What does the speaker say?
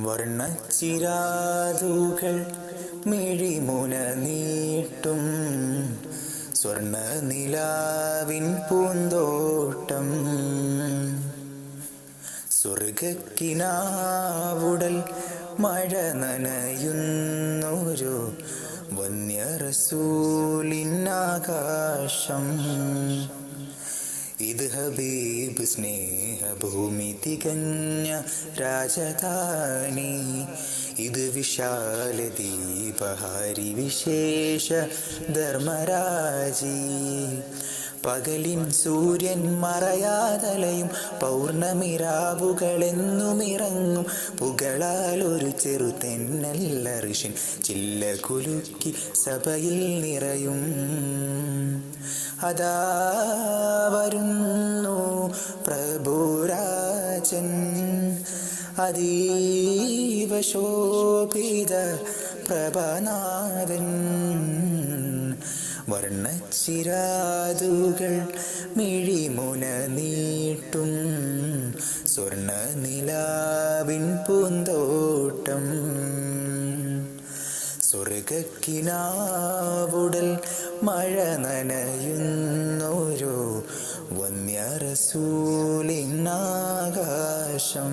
വർണ്ണച്ചിരാതുകൾ മിഴിമുന നീട്ടും സ്വർണ്ണ നിലാവിൻ പൂന്തോട്ടം. സ്വർഗക്കിനാവുടൽ മഴ നനയുന്നൊരു വന്യറസൂലിനാകാശം. ഇത് ഹബീബ് സ്നേഹഭൂമി തികഞ്ഞ രാജധാനി. ഇത് വിശാല ദീപഹാരി വിശേഷ ധർമ്മരാജി. പകലിൻ സൂര്യൻ മറയാതലയും പൗർണമിരാവുകളെന്നുമിറങ്ങും പുകളാൽ ഒരു ചെറുതെന്നല്ലറിഷിൻ ചില്ല കുലുക്കി സഭയിൽ നിറയും. അതാ വരുന്നു പ്രഭുരാജൻ അതീവ ശോഭിത പ്രഭനാഥൻ. വർണ്ണച്ചിരാതുകൾ മിഴിമുന നീട്ടും സ്വർണ്ണ നിലാവിൻ പൂന്തോട്ടം. സ്വർഗക്കിനാവുടൽ മഴ നനയുന്നൊരു വന്യറസൂലിനാകാശം.